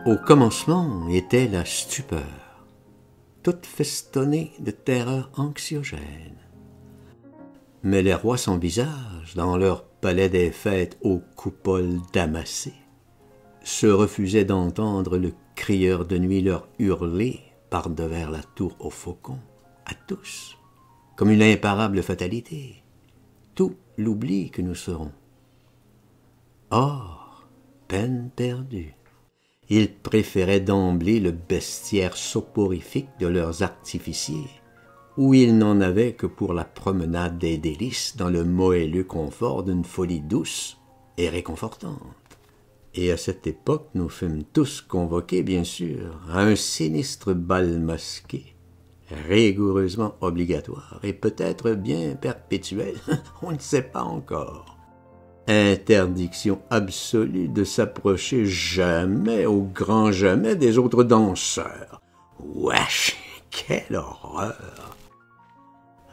Au commencement était la stupeur, toute festonnée de terreurs anxiogènes. Mais les rois sans visage, dans leur palais des fêtes aux coupoles damassées, se refusaient d'entendre le crieur de nuit leur hurler par-devers la tour aux faucons, à tous, comme une imparable fatalité, tout l'oubli que nous serons. Or, peine perdue. Ils préféraient d'emblée le bestiaire soporifique de leurs artificiers, où ils n'en avaient que pour la promenade des délices dans le moelleux confort d'une folie douce et réconfortante. Et à cette époque, nous fûmes tous convoqués, bien sûr, à un sinistre bal masqué, rigoureusement obligatoire et peut-être bien perpétuel, on ne sait pas encore. Interdiction absolue de s'approcher jamais, au grand jamais, des autres danseurs. Wesh, quelle horreur!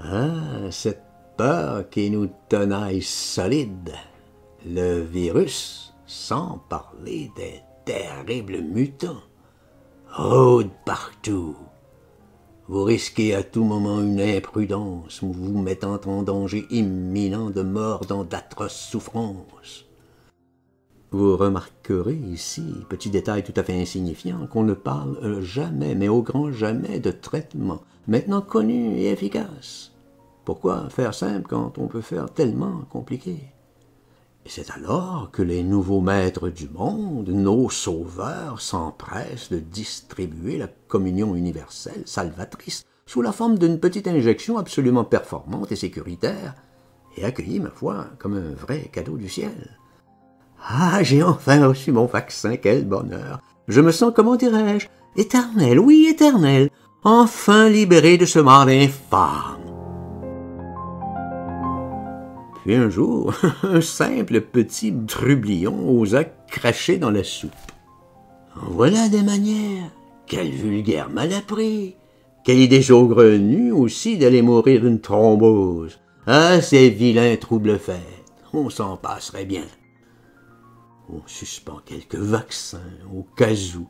Ah, cette peur qui nous tenaille solides, le virus, sans parler des terribles mutants, rôde partout. Vous risquez à tout moment une imprudence, vous mettant en danger imminent de mort dans d'atroces souffrances. Vous remarquerez ici, petit détail tout à fait insignifiant, qu'on ne parle jamais, mais au grand jamais, de traitement, maintenant connu et efficace. Pourquoi faire simple quand on peut faire tellement compliqué? Et c'est alors que les nouveaux maîtres du monde, nos sauveurs, s'empressent de distribuer la communion universelle, salvatrice, sous la forme d'une petite injection absolument performante et sécuritaire, et accueillie, ma foi, comme un vrai cadeau du ciel. Ah, j'ai enfin reçu mon vaccin, quel bonheur! Je me sens, comment dirais-je, éternel, oui, éternel, enfin libéré de ce mal infâme. Puis un jour, un simple petit trublion osa cracher dans la soupe. Voilà des manières! Quel vulgaire malappris! Quelle idée saugrenue aussi d'aller mourir d'une thrombose! Ah, ces vilains trouble-fêtes! On s'en passerait bien. On suspend quelques vaccins au cas où.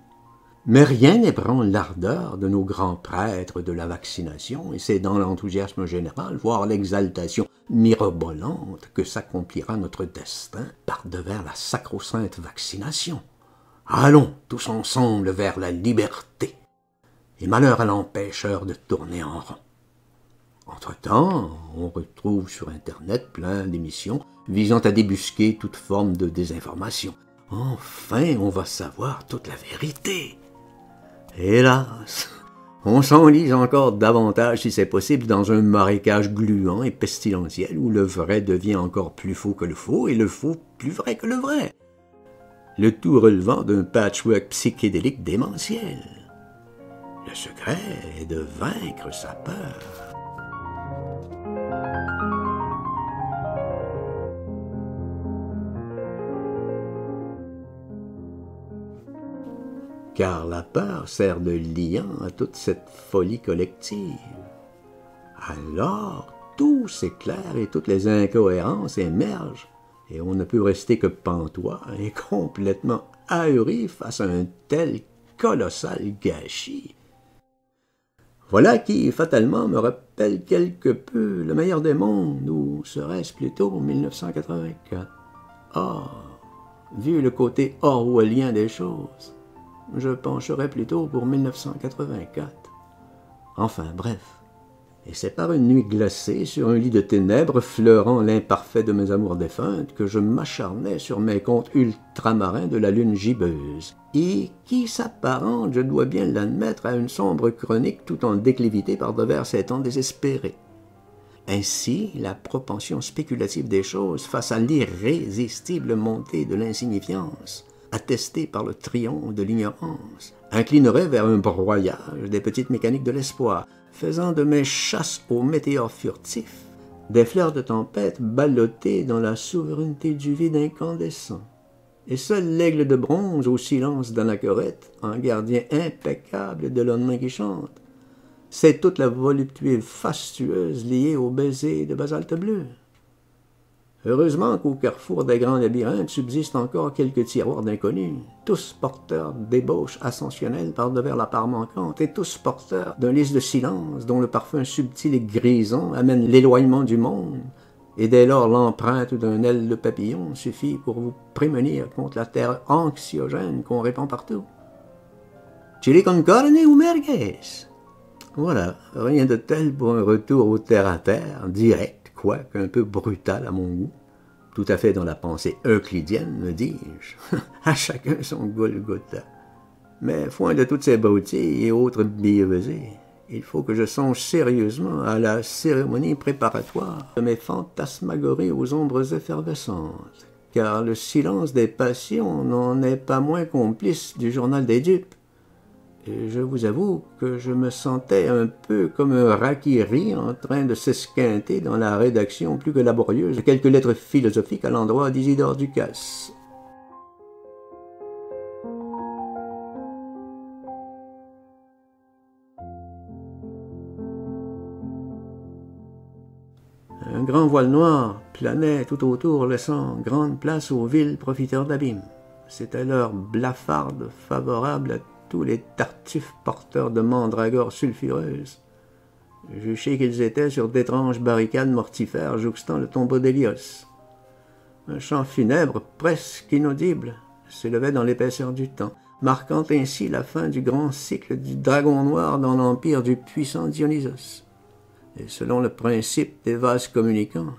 Mais rien n'ébranle l'ardeur de nos grands prêtres de la vaccination, et c'est dans l'enthousiasme général, voire l'exaltation mirobolante, que s'accomplira notre destin par-devers la sacro-sainte vaccination. Allons tous ensemble vers la liberté, et malheur à l'empêcheur de tourner en rond. Entre-temps, on retrouve sur Internet plein d'émissions visant à débusquer toute forme de désinformation. Enfin, on va savoir toute la vérité. Hélas, on s'enlise encore davantage, si c'est possible, dans un marécage gluant et pestilentiel où le vrai devient encore plus faux que le faux et le faux plus vrai que le vrai. Le tout relevant d'un patchwork psychédélique démentiel. Le secret est de vaincre sa peur. Car la peur sert de liant à toute cette folie collective. Alors, tout s'éclaire et toutes les incohérences émergent, et on ne peut rester que pantois et complètement ahuri face à un tel colossal gâchis. Voilà qui, fatalement, me rappelle quelque peu le meilleur des mondes, ou serait-ce plutôt 1984. Or, vu le côté orwellien des choses, je pencherais plutôt pour 1984. Enfin, bref. Et c'est par une nuit glacée, sur un lit de ténèbres, fleurant l'imparfait de mes amours défuntes, que je m'acharnais sur mes contes ultramarins de la lune gibbeuse, et qui s'apparente, je dois bien l'admettre, à une sombre chronique tout en déclivité par-devers ces temps désespérés. Ainsi, la propension spéculative des choses face à l'irrésistible montée de l'insignifiance, attestée par le triomphe de l'ignorance, inclinerait vers un broyage des petites mécaniques de l'espoir, faisant de mes chasses aux météores furtifs des fleurs de tempête ballottées dans la souveraineté du vide incandescent. Et seul l'aigle de bronze au silence d'Anachorète, en gardien impeccable de lendemain qui chante, c'est toute la voluptueux fastueuse liée au baiser de basalte bleu. Heureusement qu'au carrefour des grands labyrinthes subsistent encore quelques tiroirs d'inconnus, tous porteurs d'ébauches ascensionnelles par devers la part manquante, et tous porteurs d'un lys de silence dont le parfum subtil et grisant amène l'éloignement du monde, et dès lors l'empreinte d'un aile de papillon suffit pour vous prémunir contre la terre anxiogène qu'on répand partout. Chili con carne ou merguez? Voilà, rien de tel pour un retour au terre-à-terre, direct, quoique un peu brutal à mon goût. Tout à fait dans la pensée euclidienne, me dis-je. À chacun son Golgotha. Mais foin de toutes ces beautés et autres billevesées, il faut que je songe sérieusement à la cérémonie préparatoire de mes fantasmagories aux ombres effervescentes, car le silence des passions n'en est pas moins complice du journal des dupes. Et je vous avoue que je me sentais un peu comme un rat qui rit en train de s'esquinter dans la rédaction plus que laborieuse de quelques lettres philosophiques à l'endroit d'Isidore Ducasse. Un grand voile noir planait tout autour, laissant grande place aux vils profiteurs d'abîme. C'était l'heure blafarde favorable à tous les tartuffes porteurs de mandragores sulfureuses. Juchez qu'ils étaient sur d'étranges barricades mortifères jouxtant le tombeau d'Hélios. Un chant funèbre, presque inaudible, s'élevait dans l'épaisseur du temps, marquant ainsi la fin du grand cycle du dragon noir dans l'empire du puissant Dionysos. Et selon le principe des vases communicants,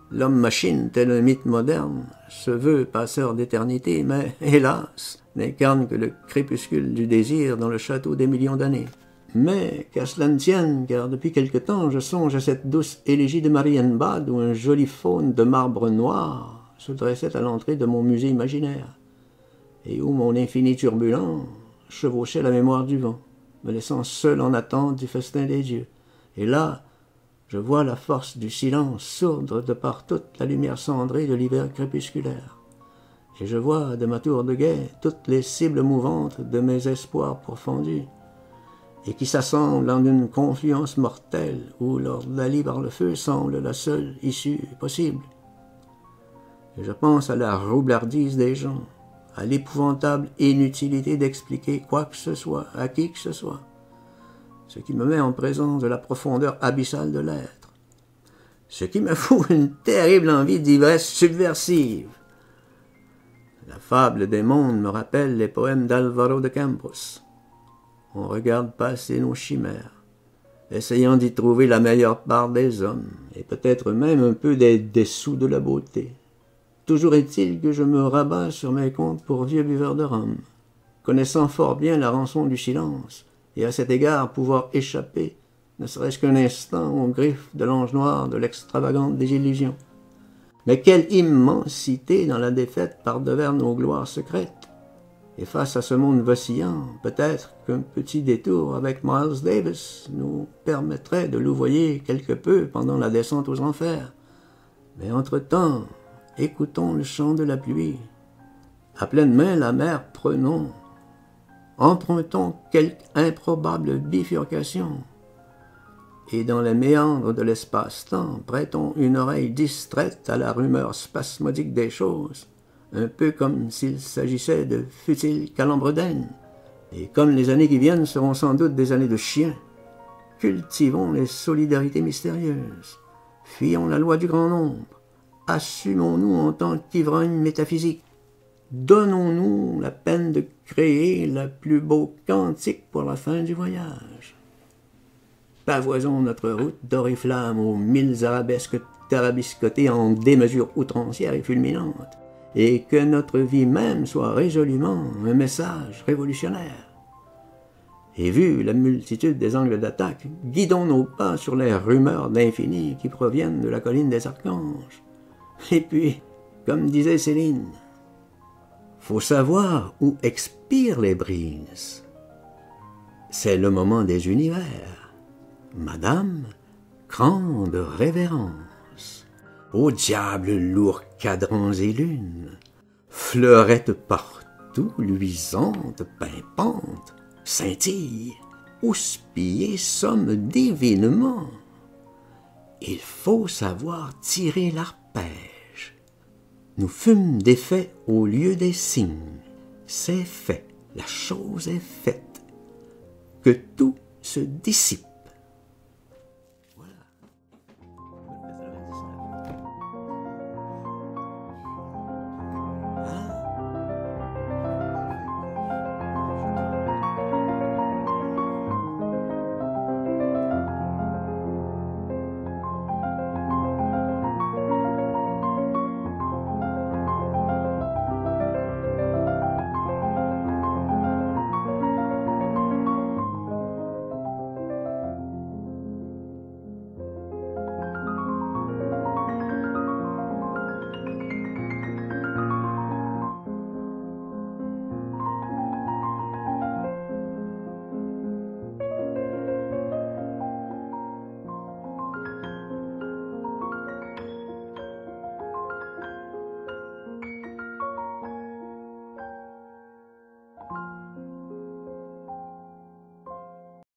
l'homme-machine, tel un mythe moderne, se veut passeur d'éternité, mais, hélas, n'incarne que le crépuscule du désir dans le château des millions d'années. Mais, qu'à cela ne tienne, car depuis quelque temps, je songe à cette douce élégie de Marienbad où un joli faune de marbre noir se dressait à l'entrée de mon musée imaginaire, et où mon infini turbulent chevauchait la mémoire du vent, me laissant seul en attente du festin des dieux. Et là, je vois la force du silence sourdre de par toute la lumière cendrée de l'hiver crépusculaire. Et je vois, de ma tour de guet, toutes les cibles mouvantes de mes espoirs pourfendus, et qui s'assemblent en une confluence mortelle où l'ordalie par le feu semble la seule issue possible. Et je pense à la roublardise des gens, à l'épouvantable inutilité d'expliquer quoi que ce soit à qui que ce soit, ce qui me met en présence de la profondeur abyssale de l'être, ce qui me fout une terrible envie d'ivresse subversive. La fable des mondes me rappelle les poèmes d'Alvaro de Campos. On regarde passer nos chimères, essayant d'y trouver la meilleure part des hommes, et peut-être même un peu des dessous de la beauté. Toujours est-il que je me rabats sur mes comptes pour vieux buveurs de rhum, connaissant fort bien la rançon du silence, et à cet égard pouvoir échapper, ne serait-ce qu'un instant, aux griffes de l'ange noir de l'extravagante désillusion. Mais quelle immensité dans la défaite par devers nos gloires secrètes! Et face à ce monde vacillant, peut-être qu'un petit détour avec Miles Davis nous permettrait de louvoyer quelque peu pendant la descente aux enfers. Mais entre-temps, écoutons le chant de la pluie. À pleine main la mer prenons. Empruntons quelque improbable bifurcation. Et dans les méandres de l'espace-temps, prêtons une oreille distraite à la rumeur spasmodique des choses, un peu comme s'il s'agissait de futiles calembres d'aine. Et comme les années qui viennent seront sans doute des années de chiens, cultivons les solidarités mystérieuses, fuyons la loi du grand nombre, assumons-nous en tant qu'ivrogne métaphysique, donnons-nous la peine de créer le plus beau cantique pour la fin du voyage. Pavoisons notre route d'oriflamme aux mille arabesques tarabiscotées en démesures outrancières et fulminantes, et que notre vie même soit résolument un message révolutionnaire. Et vu la multitude des angles d'attaque, guidons nos pas sur les rumeurs d'infini qui proviennent de la colline des archanges. Et puis, comme disait Céline, faut savoir où expirent les brises. C'est le moment des univers. Madame, grande révérence, au diable lourds cadrans et lunes, fleurettes partout, luisantes, pimpantes, scintillent, houspillées sommes divinement. Il faut savoir tirer l'arpège. nous fûmes des faits au lieu des signes. C'est fait, la chose est faite. Que tout se dissipe.